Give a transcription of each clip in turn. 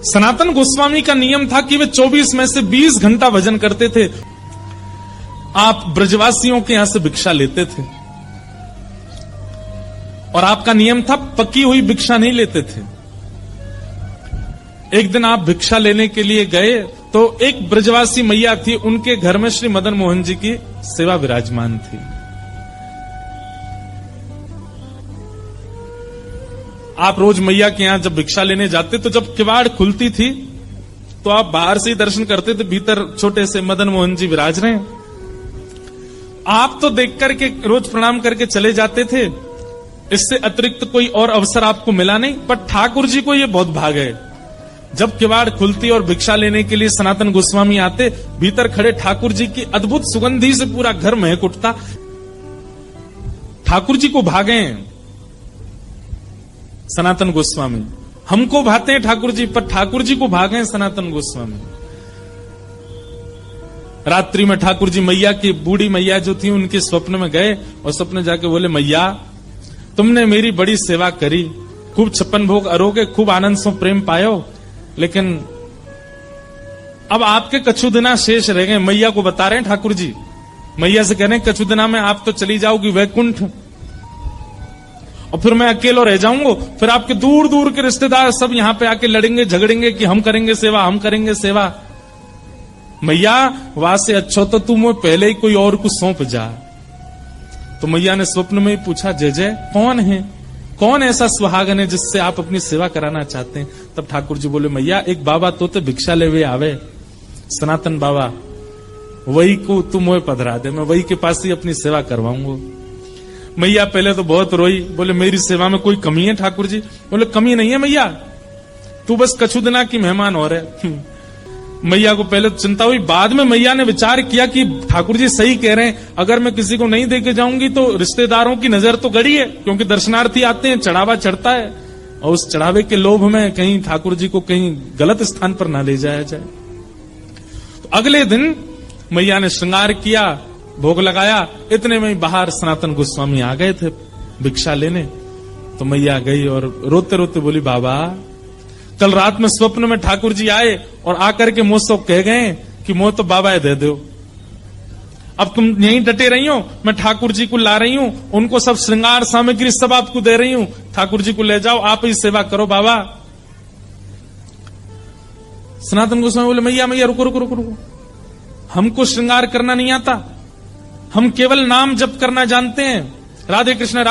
सनातन गोस्वामी का नियम था कि वे 24 में से 20 घंटा भजन करते थे। आप ब्रजवासियों के यहां से भिक्षा लेते थे और आपका नियम था पकी हुई भिक्षा नहीं लेते थे। एक दिन आप भिक्षा लेने के लिए गए तो एक ब्रजवासी मैया थी, उनके घर में श्री मदन मोहन जी की सेवा विराजमान थी। आप रोज मैया के यहां जब भिक्षा लेने जाते तो जब किवाड़ खुलती थी तो आप बाहर से ही दर्शन करते थे, भीतर छोटे से मदन मोहन जी विराज रहे हैं। आप तो देख करके रोज प्रणाम करके चले जाते थे, इससे अतिरिक्त कोई और अवसर आपको मिला नहीं। पर ठाकुर जी को ये बहुत भाग है, जब किवाड़ खुलती और भिक्षा लेने के लिए सनातन गोस्वामी आते, भीतर खड़े ठाकुर जी की अद्भुत सुगंधी से पूरा घर महक उठता। ठाकुर जी को भागे सनातन गोस्वामी, हमको भाते हैं ठाकुर जी, पर ठाकुर जी को भागे सनातन गोस्वामी। रात्रि में ठाकुर जी मैया की बूढ़ी मैया जो थी उनके स्वप्न में गए और स्वप्न जाके बोले, मैया तुमने मेरी बड़ी सेवा करी, खूब 56 भोग अरोगे, खूब आनंद से प्रेम पायो, लेकिन अब आपके कछु दिना शेष रह गए। मैया को बता रहे हैं ठाकुर जी, मैया से कह रहे हैं कछु दिना में आप तो चली जाओगी वैकुंठ और फिर मैं अकेला रह जाऊंगा। फिर आपके दूर दूर के रिश्तेदार सब यहां पे आके लड़ेंगे झगड़ेंगे कि हम करेंगे सेवा, हम करेंगे सेवा। मैया वहां से अच्छा तो तू मुझे पहले ही कोई और कुछ सौंप जा। तो मैया ने स्वप्न में ही पूछा, जय जय कौन है, कौन ऐसा सुहागन है जिससे आप अपनी सेवा कराना चाहते हैं? तब ठाकुर जी बोले, मैया एक बाबा तो भिक्षा लेवे आवे, सनातन बाबा, वही को तू मुझे पधरा दे, मैं वही के पास ही अपनी सेवा करवाऊंगा। मैया पहले तो बहुत रोई, बोले मेरी सेवा में कोई कमी है ठाकुर जी? बोले कमी नहीं है मैया, तू बस कछु दिना की मेहमान हो रहे। मैया को पहले तो चिंता हुई, बाद में मैया ने विचार किया कि ठाकुर जी सही कह रहे हैं, अगर मैं किसी को नहीं देके जाऊंगी तो रिश्तेदारों की नजर तो गड़ी है, क्योंकि दर्शनार्थी आते हैं, चढ़ावा चढ़ता है और उस चढ़ावे के लोभ में कहीं ठाकुर जी को कहीं गलत स्थान पर ना ले जाया जाए। तो अगले दिन मैया ने श्रृंगार किया, भोग लगाया, इतने में ही बाहर सनातन गोस्वामी आ गए थे भिक्षा लेने। तो मैया गई और रोते रोते बोली, बाबा कल रात में स्वप्न में ठाकुर जी आए और आकर के मुझसे कह गए कि मुझे तो बाबा दे दो, अब तुम यहीं डटे रही हो, मैं ठाकुर जी को ला रही हूं, उनको सब श्रृंगार सामग्री सब आपको दे रही हूं, ठाकुर जी को ले जाओ, आप ही सेवा करो बाबा। सनातन गोस्वामी बोले, मैया मैया रुको रुको रुको रुको, हमको श्रृंगार करना नहीं आता, हम केवल नाम जप करना जानते हैं, राधे कृष्ण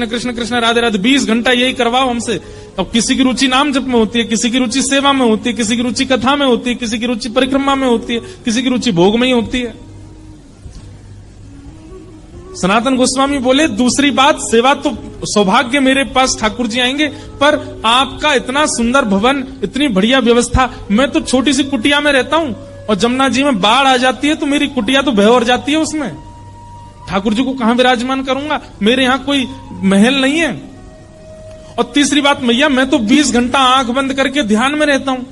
कृष्ण कृष्ण राधे राधे, 20 घंटा यही करवाओ हमसे। अब किसी की रुचि नाम जप में होती है, किसी की रुचि सेवा में होती है, किसी की रुचि कथा में होती है, किसी की रुचि परिक्रमा में होती है, किसी की रुचि भोग में ही होती है। सनातन गोस्वामी बोले, दूसरी बात, सेवा तो सौभाग्य मेरे पास ठाकुर जी आएंगे, पर आपका इतना सुंदर भवन, इतनी बढ़िया व्यवस्था, मैं तो छोटी सी कुटिया में रहता हूं और जमुना जी में बाढ़ आ जाती है तो मेरी कुटिया तो भय और जाती है, उसमें ठाकुर जी को कहां विराजमान करूंगा, मेरे यहां कोई महल नहीं है। और तीसरी बात, मैया मैं तो 20 घंटा आंख बंद करके ध्यान में रहता हूं,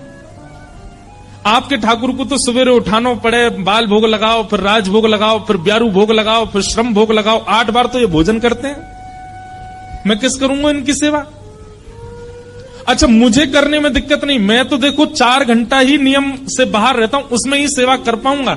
आपके ठाकुर को तो सवेरे उठाना पड़े, बाल भोग लगाओ, फिर राज भोग लगाओ, फिर ब्यारू भोग लगाओ, फिर श्रम भोग लगाओ, 8 बार तो ये भोजन करते हैं, मैं किस करूंगा इनकी सेवा? अच्छा मुझे करने में दिक्कत नहीं, मैं तो देखो 4 घंटा ही नियम से बाहर रहता हूं, उसमें ही सेवा कर पाऊंगा,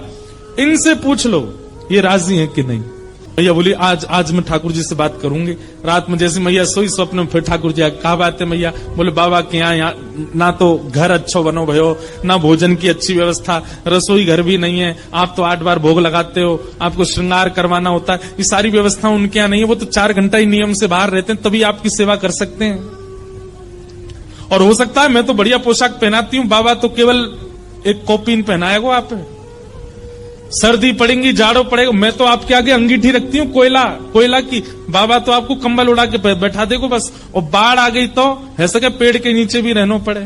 इनसे पूछ लो ये राजी है कि नहीं। मैया बोली, आज मैं ठाकुर जी से बात करूंगी। रात में जैसे मैया सोई, स्वप्न में फिर ठाकुर जी कहा बात है मैया? बोले, बाबा के यहाँ ना तो घर अच्छो बनो भयो, ना भोजन की अच्छी व्यवस्था, रसोई घर भी नहीं है, आप तो 8 बार भोग लगाते हो, आपको श्रृंगार करवाना होता है, ये सारी व्यवस्था उनके यहाँ नहीं है, वो तो 4 घंटा ही नियम से बाहर रहते हैं, तभी आपकी सेवा कर सकते हैं। और हो सकता है मैं तो बढ़िया पोशाक पहनाती हूँ, बाबा तो केवल एक कॉपीन पहनाएगा, आप सर्दी पड़ेगी, जाड़ो पड़ेगा, मैं तो आपके आगे अंगीठी रखती हूँ कोयला की, बाबा तो आपको कंबल उड़ा के बैठा देगा बस, और बाढ़ आ गई तो है सके पेड़ के नीचे भी रहना पड़े।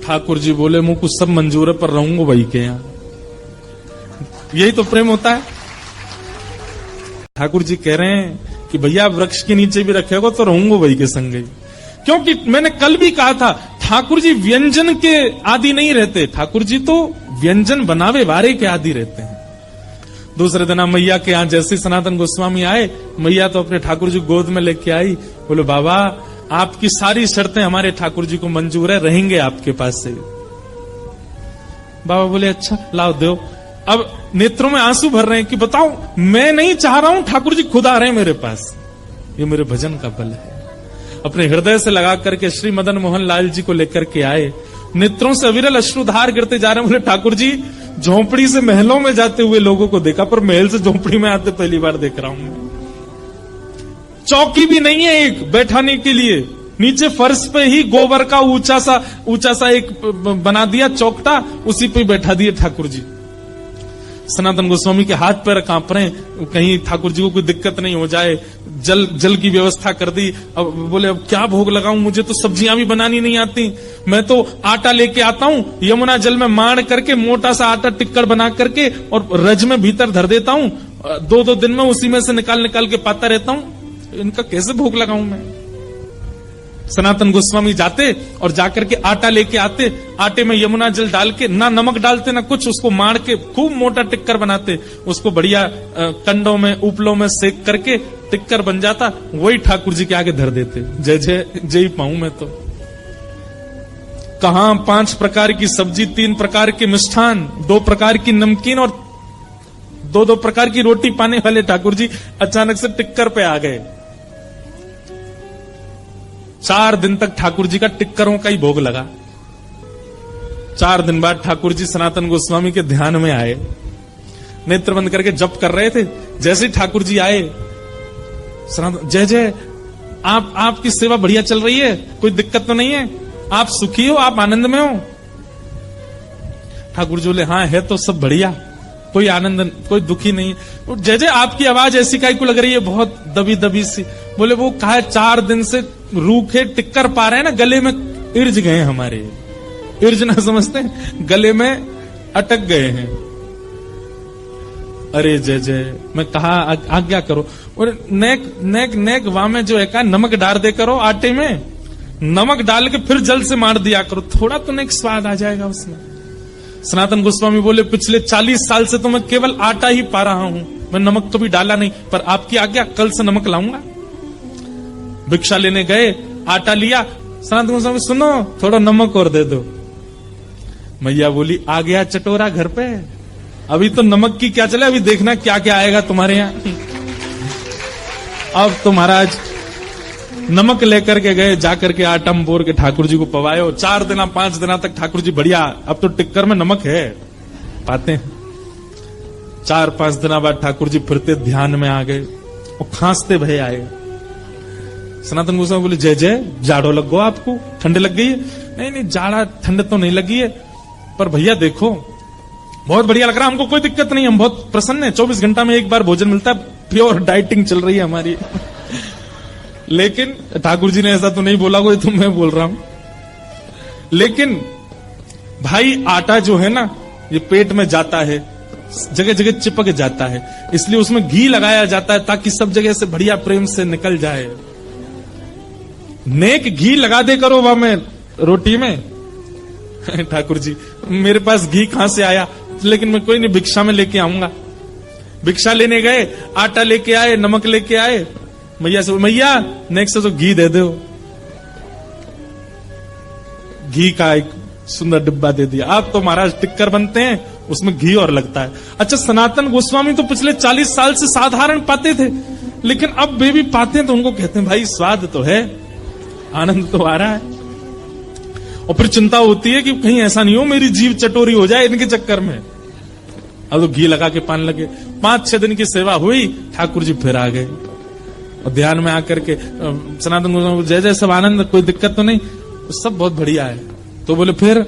ठाकुर जी बोले, मुझे कुछ सब मंजूर है, पर रहूंगा वही के यहाँ। यही तो प्रेम होता है। ठाकुर जी कह रहे हैं कि भैया वृक्ष के नीचे भी रखेगा तो रहूंगा वही के संग, क्योंकि मैंने कल भी कहा था, ठाकुर जी व्यंजन के आदि नहीं रहते, ठाकुर जी तो व्यंजन बनावे वारे के आदि रहते हैं। दूसरे दिन मैया के यहाँ जैसे सनातन गोस्वामी आए, मैया तो अपने ठाकुर जी गोद में लेके आई, बोले, बाबा आपकी सारी शर्तें हमारे ठाकुर जी को मंजूर है, रहेंगे आपके पास से। बाबा बोले अच्छा लाओ दो। अब नेत्रों में आंसू भर रहे हैं कि बताओ मैं नहीं चाह रहा हूं, ठाकुर जी खुद आ रहे हैं मेरे पास। ये मेरे भजन का बल है। अपने हृदय से लगा करके श्री मदन मोहन लाल जी को लेकर के आए। नेत्रों से अविरल अश्रुधार गिरते जा रहे हैं। बोले ठाकुर जी झोंपड़ी से महलों में जाते हुए लोगों को देखा, पर महल से झोंपड़ी में आते पहली बार देख रहा हूं। चौकी भी नहीं है एक बैठाने के लिए, नीचे फर्श पे ही गोबर का ऊंचा सा एक बना दिया चौकटा, उसी पे बैठा दिए ठाकुर जी। सनातन गोस्वामी के हाथ पैर कांप रहे हैं, कहीं ठाकुर जी को कोई दिक्कत नहीं हो जाए। जल की व्यवस्था कर दी। अब बोले अब क्या भोग लगाऊं, मुझे तो सब्जियां भी बनानी नहीं आती। मैं तो आटा लेके आता हूं, यमुना जल में माड़ करके मोटा सा आटा टिक्कर बना करके और रज में भीतर धर देता हूं। 2-2 दिन में उसी में से निकाल के पाता रहता हूं। इनका कैसे भोग लगाऊं मैं। सनातन गोस्वामी जाते और जाकर के आटा लेके आते, आटे में यमुना जल डाल के, ना नमक डालते ना कुछ, उसको माड़ के खूब मोटा टिक्कर बनाते, उसको बढ़िया कंडों में उपलों में सेक करके टिक्कर बन जाता, वही ठाकुर जी के आगे धर देते। जय जय जय पाऊं मैं तो। कहां 5 प्रकार की सब्जी, 3 प्रकार के मिष्ठान, 2 प्रकार की नमकीन और 2-2 प्रकार की रोटी पाने वाले ठाकुर जी अचानक से टिक्कर पे आ गए। 4 दिन तक ठाकुर जी का टिक्करों का ही भोग लगा। 4 दिन बाद ठाकुर जी सनातन गोस्वामी के ध्यान में आए, नेत्र बंद करके जप कर रहे थे। जैसे ही ठाकुर जी आए, सनातन जय जय, आपकी सेवा बढ़िया चल रही है, कोई दिक्कत तो नहीं है, आप सुखी हो, आप आनंद में हो। ठाकुर जी बोले हाँ है तो सब बढ़िया, कोई आनंद कोई दुखी नहीं। जय जय आपकी आवाज ऐसी काहे को लग रही है, बहुत दबी दबी सी। बोले वो कहा 4 दिन से रूखे टिक्कर पा रहे हैं ना, गले में इर्ज गए हमारे। इर्ज ना समझते, गले में अटक गए हैं। अरे जय जय, मैं कहा आज्ञा करो। और नेक वाह में जो है कहा नमक डाल दे करो आटे में, नमक डाल के फिर जल से मार दिया करो, थोड़ा तो नेक स्वाद आ जाएगा उसमें। सनातन गोस्वामी बोले पिछले 40 साल से तो मैं केवल आटा ही पा रहा हूं, मैं नमक तो भी डाला नहीं, पर आपकी आज्ञा कल से नमक लाऊंगा। भिक्षा लेने गए, आटा लिया, सनातन गोस्वामी सुनो थोड़ा नमक और दे दो। मैया बोली आ गया चटोरा घर पे, अभी तो नमक की क्या चले, अभी देखना क्या क्या आएगा तुम्हारे यहां। अब तो महाराज नमक लेकर के गए, जाकर के आटा बोर के ठाकुर जी को पवायो। 4 दिन 5 दिन तक ठाकुर जी बढ़िया, अब तो टिक्कर में नमक है पाते हैं। 4-5 दिन बाद ठाकुर जी फिरते ध्यान में आ गए और खांसते भय आए। सनातन गोस्वामी बोले जय जय, जाड़ो लग गो आपको, ठंड लग गई है। नहीं जाड़ा ठंड तो नहीं लगी है, पर भैया देखो बहुत बढ़िया लग रहा है, हमको कोई दिक्कत नहीं, हम बहुत प्रसन्न है। 24 घंटा में एक बार भोजन मिलता है, प्योर डाइटिंग चल रही है हमारी। लेकिन ठाकुर जी ने ऐसा तो नहीं बोला, कोई तो मैं बोल रहा हूं। लेकिन भाई आटा जो है ना, ये पेट में जाता है, जगह जगह चिपक जाता है, इसलिए उसमें घी लगाया जाता है ताकि सब जगह से बढ़िया प्रेम से निकल जाए। नेक घी लगा दे करो वहां में रोटी में। ठाकुर जी मेरे पास घी कहां से आया, लेकिन मैं कोई नहीं, भिक्षा में लेके आऊंगा। भिक्षा लेने गए, आटा लेके आए, नमक लेके आए। मैया से मैया नेक्स्ट तो घी दे दो। घी का एक सुंदर डिब्बा दे दिया। आप तो महाराज टिक्कर बनते हैं, उसमें घी और लगता है। अच्छा सनातन गोस्वामी तो पिछले 40 साल से साधारण पाते थे, लेकिन अब वे भी पाते हैं तो उनको कहते हैं भाई स्वाद तो है, आनंद तो आ रहा है। और फिर चिंता होती है कि कहीं ऐसा नहीं हो मेरी जीभ चटोरी हो जाए इनके चक्कर में। अब तो घी लगा के पान लगे। 5-6 दिन की सेवा हुई, ठाकुर जी फिर आ गए और ध्यान में आकर के सनातन गोस्वामी जय जय, सब आनंद, कोई दिक्कत तो नहीं, सब बहुत बढ़िया है। तो बोले फिर,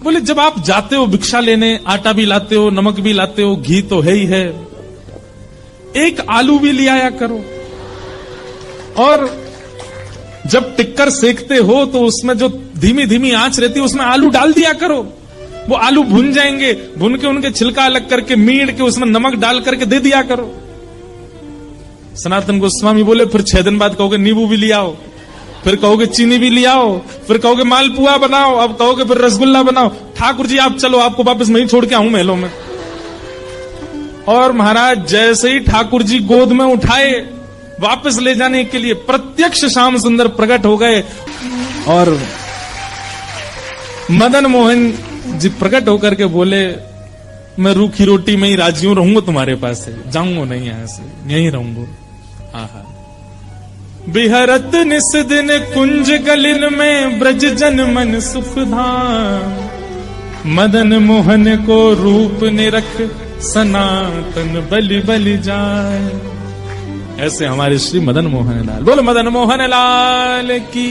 बोले जब आप जाते हो भिक्षा लेने, आटा भी लाते हो, नमक भी लाते हो, घी तो है ही है, एक आलू भी ले आया करो। और जब टिक्कर सेकते हो तो उसमें जो धीमी धीमी आंच रहती है उसमें आलू डाल दिया करो, वो आलू भुन जाएंगे, भुन के उनके छिलका अलग करके मीड़ के उसमें नमक डाल करके दे दिया करो। सनातन गोस्वामी बोले फिर 6 दिन बाद कहोगे नींबू भी ले आओ, फिर कहोगे चीनी भी ले आओ, फिर कहोगे मालपुआ बनाओ, अब कहोगे फिर रसगुल्ला बनाओ। ठाकुर जी आप चलो, आपको वापस मैं ही छोड़ के आऊं महलों में। और महाराज जैसे ही ठाकुर जी गोद में उठाए, वापस ले जाने के लिए प्रत्यक्ष श्याम सुंदर प्रकट हो गए और मदन मोहन जी प्रकट होकर के बोले, मैं रूखी रोटी में ही राजी हूं, रहूंगा तुम्हारे पास से, जाऊंगा नहीं यहां से, यहीं रहूंगा। आहा। बिहरत निस दिन कुंज गलिन में ब्रज जन मन सुख धाम, मदन मोहन को रूप निरख सनातन बलि बलि जाए। ऐसे हमारे श्री मदन मोहन लाल, बोलो मदन मोहन लाल की।